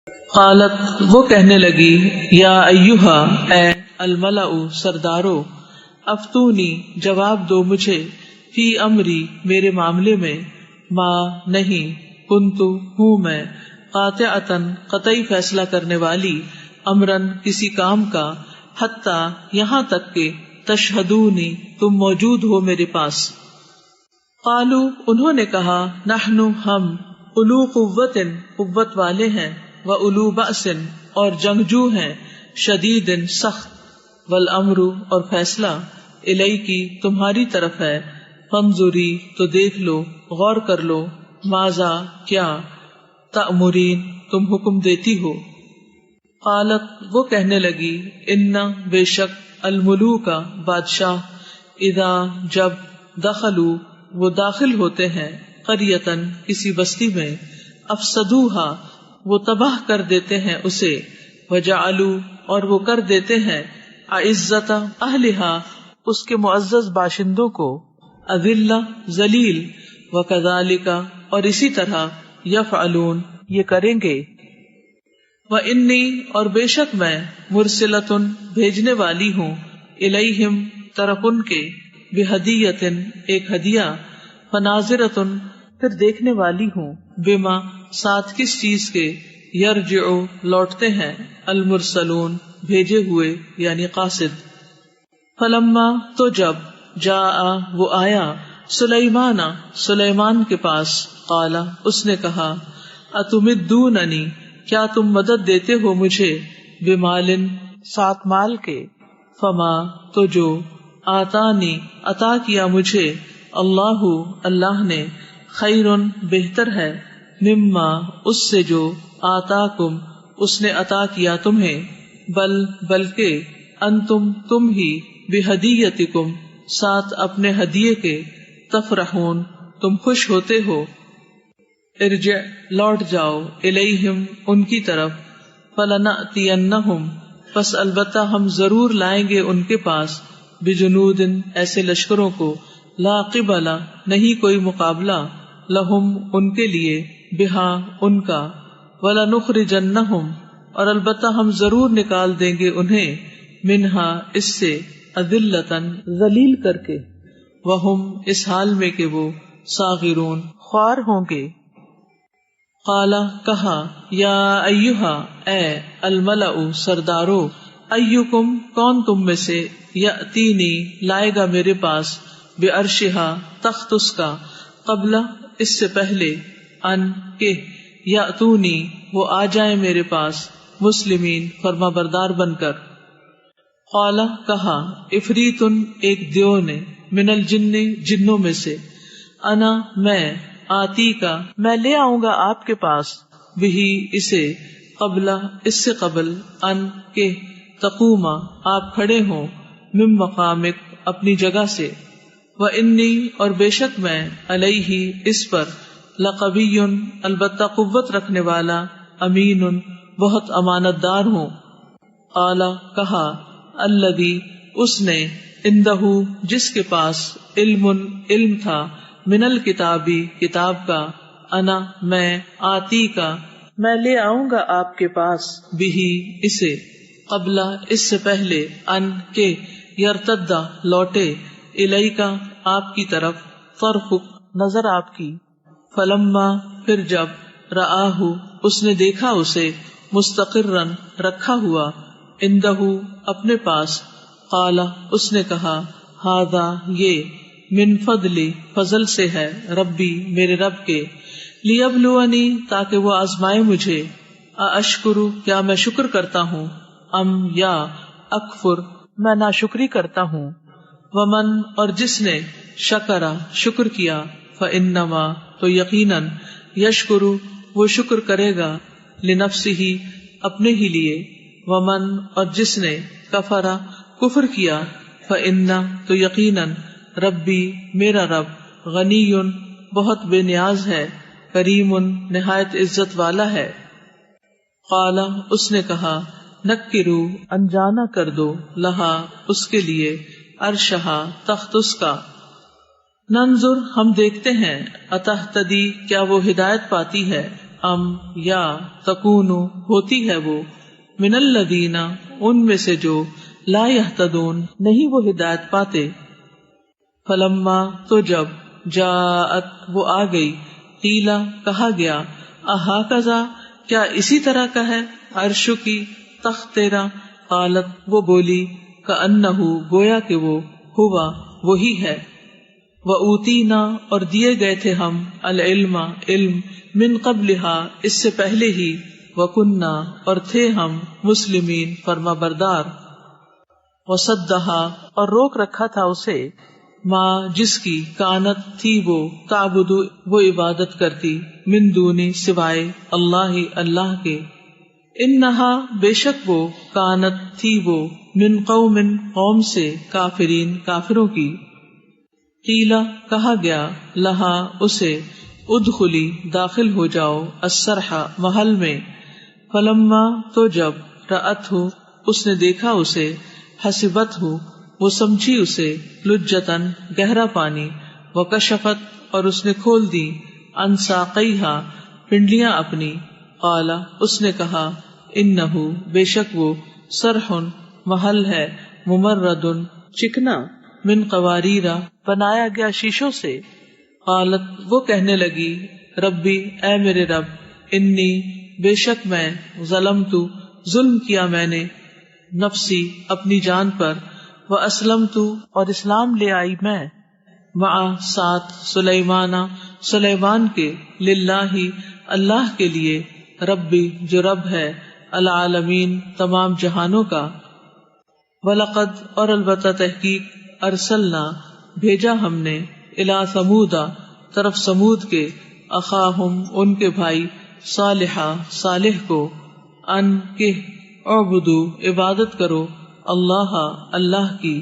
قالت وہ کہنے لگی یا ایھا اے الملأ سردارو افتونی جواب دو مجھے فی امری میرے معاملے میں ما نہیں کنتو ہوں میں قاطعتن قطعی فیصلہ کرنے والی امرن کسی کام کا حتی یہاں تک کہ تشہدونی تم موجود ہو میرے پاس. قالو انہوں نے کہا نحن ہم اولو قوت قوت والے ہیں و اولو بأس اور جنگجو ہیں شدید سخت والامر اور فیصلہ الیکی تمہاری طرف ہے فانظری تو دیکھ لو غور کر لو ماذا کیا تأمرین تم حکم دیتی ہو. قالت وہ کہنے لگی ان بے شک الملوک بادشاہ اذا جب دخلوا وہ داخل ہوتے ہیں قریتن کسی بستی میں افسدوہا وہ تباہ کر دیتے ہیں اسے وجعلوا اور وہ کر دیتے ہیں اعزت اہلہا اس کے معزز باشندوں کو اذلہ ذلیل وکذالک اور اسی طرح یفعلون یہ کریں گے. وانی اور بے شک میں مرسلۃ بھیجنے والی ہوں الیہم طرف ان کے بہدیۃ ایک ہدیہ فناظرۃ پھر دیکھنے والی ہوں بما ساتھ کس چیز کے یرجع لوٹتے ہیں المرسلون بھیجے ہوئے یعنی قاصد. فلما تو جب جاء وہ آیا سلیمان کے پاس قال اس نے کہا اتمدوننی کیا تم مدد دیتے ہو مجھے بمال ساتھ مال کے فما تو جو آتانی عطا کیا مجھے اللہ نے خیر بہتر ہے مما اس سے جو آتاکم اس نے عطا کیا تمہیں بلکہ انتم تم ہی بہدیتکم ساتھ اپنے ہدیے کے تفرحون تم خوش ہوتے ہو. ارجع لوٹ جاؤ الیہم ان کی طرف فلنأتینہم پس البتہ ہم ضرور لائیں گے ان کے پاس بجنود ایسے لشکروں کو لا قبل نہیں کوئی مقابلہ لہم ان کے لیے بہا ان کا ولنخرجنہم اور البتہ ہم ضرور نکال دیں گے انہیں منہا اس سے اذلتن ذلیل کر کے وہم اس حال میں کہ وہ صاغرون خوار ہوں گے. قالا کہا یا ایھا اے الملأ سردارو ایکم کون تم میں سے یأتینی لائے گا میرے پاس بعرشہا تخت اس کا قبل اس سے پہلے ان کہ یأتونی وہ آ جائیں میرے پاس مسلمین فرما بردار بن کر. قالا کہا افریتن ایک دیو نے من الجن جنوں میں سے انا میں آتی کا میں لے آؤں گا آپ کے پاس بہی اسے قبل اس سے قبل ان کے تقوما آپ کھڑے ہوں من مقامک اپنی جگہ سے وانی اور بے شک میں علیہ اس پر لقوی البتہ قوت رکھنے والا امین بہت امانت دار ہوں. قالا کہا الذی اس نے عندہ جس کے پاس علم تھا من الکتابی کتاب کا انا میں آتی کا میں لے آؤں گا آپ کے پاس بھی اسے قبل اس سے پہلے ان کے یرتدا لوٹے الیکا آپ کی طرف طرفک نظر آپ کی. فلما پھر جب رآہ اس نے دیکھا اسے مستقرن رکھا ہوا عندہ اپنے پاس قال اس نے کہا ھذا یہ من فضلی فضل سے ہے ربی میرے رب کے لیبلونی تاکہ وہ آزمائے مجھے اشکر کیا میں شکر کرتا ہوں ام یا اکفر میں ناشکری کرتا ہوں. ومن اور جس نے شکرا شکر کیا فانما تو یقیناً یشکر وہ شکر کرے گا لنفسہ اپنے ہی لیے. ومن اور جس نے کفرا کفر کیا فان تو یقیناً ربی میرا رب غنی بہت بے نیاز ہے کریم نہایت عزت والا ہے. قال اس نے کہا نکرو انجانا کر دو لہا اس کے لیے عرشہا تخت اس کا ننظر ہم دیکھتے ہیں اتہتدی کیا وہ ہدایت پاتی ہے ام یا تکونو ہوتی ہے وہ من الذین ان میں سے جو لا یہتدون نہیں وہ ہدایت پاتے. فلما تو جب جاءت وہ آ گئی قیلا کہا گیا اہاکذا کیا اسی طرح کا ہے عرش کی تخت تیرا. قالت وہ بولی کأنہ گویا کہ وہ ہوا وہی ہے. وَأُوتِینَا اور دیے گئے تھے ہم العلم علم من قبلہا اس سے پہلے ہی. وَكُنَّا اور تھے ہم مسلمین فرما بردار. وَصَدَّہا اور روک رکھا تھا اسے ماں جس کی کانت تھی وہ تعبد وہ عبادت کرتی من دونی سوائے اللہ اللہ کے. انہا بے شک وہ کانت تھی وہ من قوم قوم سے کافرین کافروں کی. قیلا کہا گیا لہا اسے ادخلی داخل ہو جاؤ السرح محل میں. فلما تو جب رأت ہو اس نے دیکھا اسے حسبت ہو وہ سمجھی اسے لجتن گہرا پانی. وکشفت اور اس نے کھول دی عن ساقیہا پنڈلیاں اپنی. قالا اس نے کہا انہو بے شک وہ سرح محل ہے ممردن چکنا من قواریرا بنایا گیا شیشوں سے. قالت وہ کہنے لگی ربی اے میرے رب انی بے شک میں ظلمت ظلم کیا میں نے نفسی اپنی جان پر. واسلمت اور اسلام لے آئی میں مع ساتھ سلیمان کے للہ اللہ کے لیے ربی جو رب ہے العالمین تمام جہانوں کا. ولقد اور البتہ تحقیق ارسلنا بھیجا ہم نے الی ثمودا طرف سمود کے اخاہم ان کے بھائی صالحا صالح کو ان کہ اعبدو عبادت کرو اللہ اللہ کی.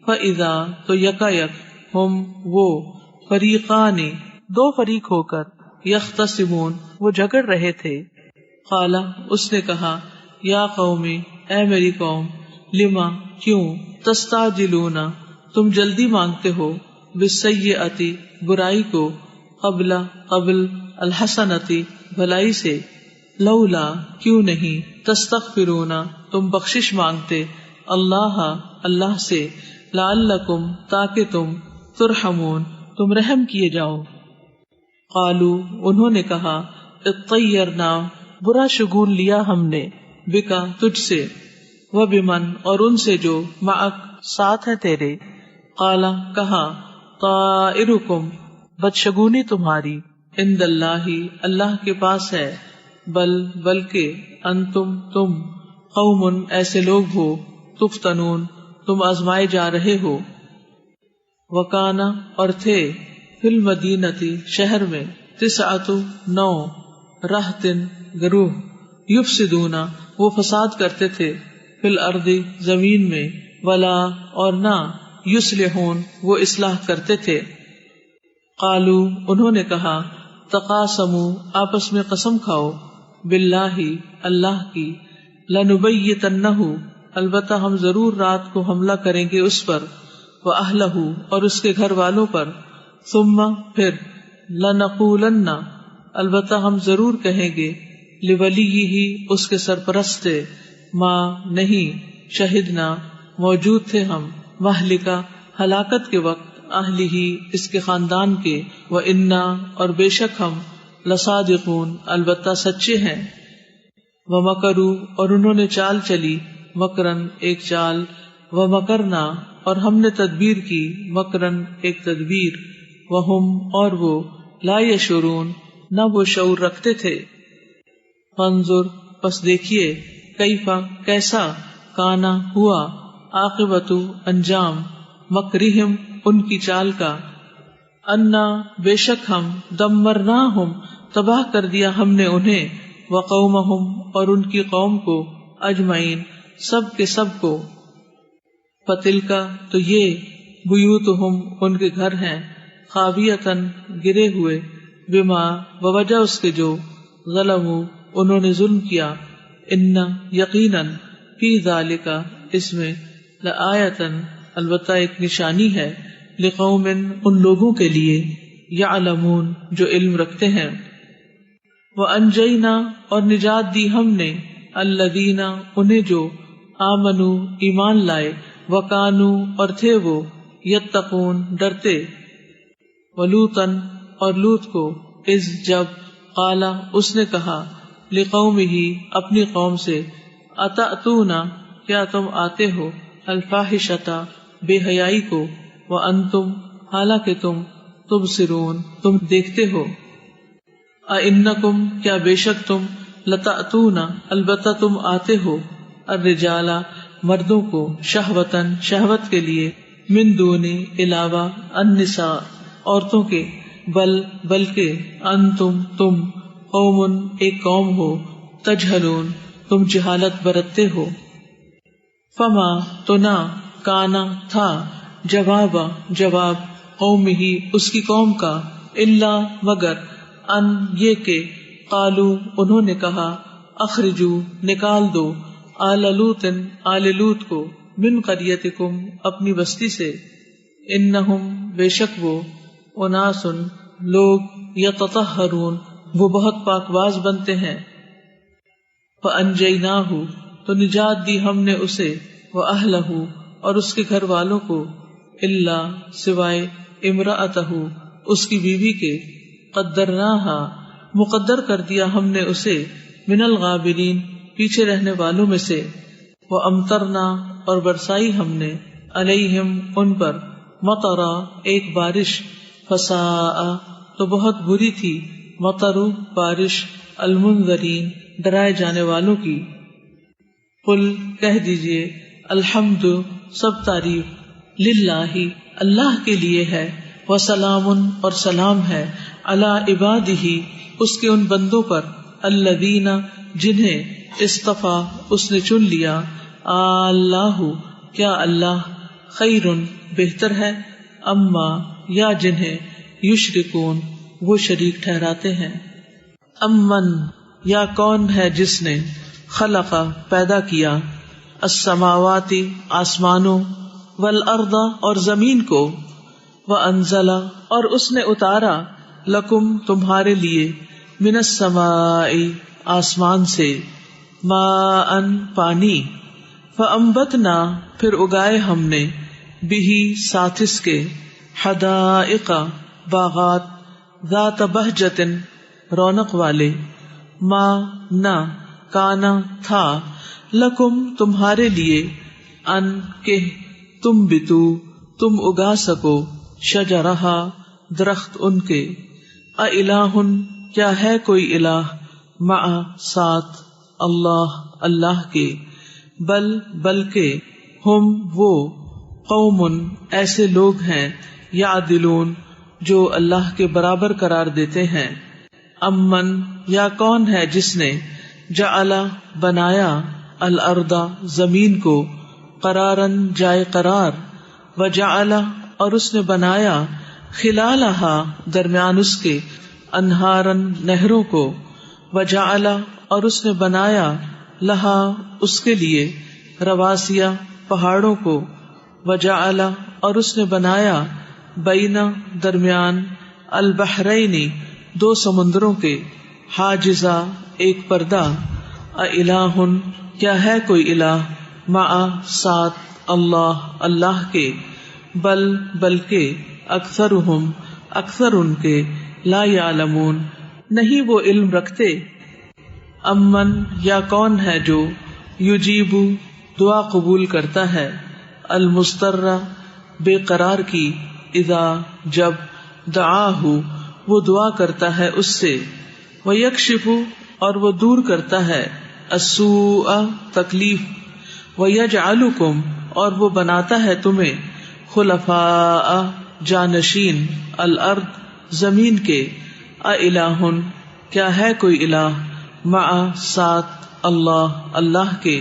فَإِذَا تو یکا یک ہم وہ فریقان دو فریق ہو کر یختصمون وہ جھگڑ رہے تھے. قالا اس نے کہا یا قومی اے میری قوم لما کیوں تستعجلون تم جلدی مانگتے ہو بالسیئۃ برائی کو قبل الحسنۃ بھلائی سے. لولا کیوں نہیں تستغفرون تم بخشش مانگتے اللہ اللہ سے لعلکم تاکہ تم ترحمون تم رحم کیے جاؤ. قالو انہوں نے کہا اطیرنا برا شگون لیا ہم نے بکا تجھ سے وبمن اور ان سے جو معک ساتھ ہے تیرے. قالا کہا طائرکم بدشگونی تمہاری عند اللہ اللہ کے پاس ہے. بلکہ انتم تم قوم ایسے لوگ ہو تفتنون تم آزمائے جا رہے ہو. وکانا اور تھے فی المدینتی شہر میں 9 رہتن گروہ یفسدون وہ فساد کرتے تھے فی الارض زمین میں ولا اور نہ یصلحون وہ اصلاح کرتے تھے. قالو انہوں نے کہا تقاسموا آپس میں قسم کھاؤ باللہ اللہ کی لنبیتنہ البتہ ہم ضرور رات کو حملہ کریں گے اس پر وأہلہ اور اس کے گھر والوں پر. ثم پھر لنقولن البتہ ہم ضرور کہیں گے لولیہ اس کے سرپرست ما نہیں شہدنا موجود تھے ہم مہلکا ہلاکت کے وقت اہلہ اس کے خاندان کے وإنا اور بے شک ہم لصادقون البتہ سچے ہیں. ومکروا اور انہوں نے چال چلی مکرن ایک چال ومکرنا اور ہم نے تدبیر کی مکرن ایک تدبیر. وہم اور وہ لا یشعرون نہ وہ شعور رکھتے تھے. فانظر پس دیکھیے کیفا کیسا کانا ہوا عاقبت انجام مکرہم ان کی چال کا. انا بے شک ہم دمرناہم تباہ کر دیا ہم نے انہیں وقومہم اور ان کی قوم کو اجمعین سب کے سب کو. فتلکا تو یہ بیوتہم ان کے گھر ہیں خاویتن گرے ہوئے بما بوجہ اس کے جو ظلموا انہوں نے ظلم کیا. ان یقیناً فی ذالک اس میں لآیتن البتہ ایک نشانی ہے لقوم ان لوگوں کے لیے یعلمون جو علم رکھتے ہیں. وانجینا اور نجات دی ہم نے الذین انہیں جو آمنو ایمان لائے وکانو اور تھے وہ یتقون ڈرتے ولوطن اور لوط کو اذ جب قالا اس نے کہا لقومہ اپنی قوم سے اتأتون کیا تم آتے ہو الفاحشۃ بے حیائی کو وانتم حالانکہ تم تبصرون تم دیکھتے ہو اِنکم کیا بے شک تم لتأتون البتہ تم آتے ہو الرجال مردوں کو شہوتاً شہوت کے لیے من دون علاوہ النساء عورتوں کے بلکہ انتم تم قوم ایک قوم ہو تجہلون تم جہالت برتتے ہو فما تو نہ کانا تھا جواب قوم ہی اس کی قوم کا الا مگر ان یہ کہ قالو انہوں نے کہا اخرجو نکال دو آل لوط کو من قریتکم اپنی بستی سے انہم بے شک وہ اناس لوگ یتطہرون وہ بہت پاک باز بنتے ہیں فانجیناہ تو نجات دی ہم نے اسے واہلہ اور اس کے گھر والوں کو الا سوائے امرأتہ اس کی بیوی کے قدرناہا مقدر کر دیا ہم نے اسے من الغابرین پیچھے رہنے والوں میں سے وامطرنا اور برسائی ہم نے علیہم ان پر مطرا ایک بارش فساء تو بہت بری تھی مطر بارش المنذرین ڈرائے جانے والوں کی قل کہہ دیجئے الحمد سب تعریف للہ اللہ کے لیے ہے وسلام اور سلام ہے علی عبادہ اس کے ان بندوں پر الذین جنہیں اصطفیٰ اس نے چن لیا اللہ کیا اللہ خیر بہتر ہے اما یا جنہیں یشرکون وہ شریک ٹھہراتے ہیں امن یا کون ہے جس نے خلق پیدا کیا السماواتی آسمانوں والارض اور زمین کو وانزل اور اس نے اتارا لکم تمہارے لیے من السماء آسمان سے ماء پانی فانبتنا پھر اگائے ہم نے بہی ساتھ اس کے حدائق باغات ذات بہجت رونق والے ما نہ کانا تھا لکم تمہارے لیے ان کہ تم بتو تم اگا سکو شجرہا درخت ان کے اِلٰہ کیا ہے کوئی الہ مع ساتھ اللہ کے بلکہ ہم وہ قوم ایسے لوگ ہیں یعدلون جو اللہ کے برابر قرار دیتے ہیں امن یا کون ہے جس نے جعل بنایا الارض زمین کو قرارن جائے قرار وجعل اور اس نے بنایا خلالہا درمیان اس کے انہارن نہروں کو وجعل اور اس نے بنایا لہا اس کے لیے رواسیا پہاڑوں کو وجعل اور اس نے بنایا بینا درمیان البحرین دو سمندروں کے حاجزا ایک پردہ اِلٰہ کیا ہے کوئی الہ مع ساتھ اللہ کے بلکہ اکثرہم اکثر ان کے لا یعلمون نہیں وہ علم رکھتے امن یا کون ہے جو یجیب دعا قبول کرتا ہے المضطر بے قرار کی اذا جب دعاہ وہ دعا کرتا ہے اس سے ویکشف اور وہ دور کرتا ہے السوء تکلیف ویجعلکم اور وہ بناتا ہے تمہیں خلفاء جانشین الارض زمین کے اِلٰہ کیا ہے کوئی الہ مع ساتھ اللہ کے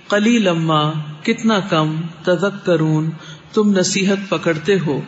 قلیلا ما کتنا کم تذکرون تم نصیحت پکڑتے ہو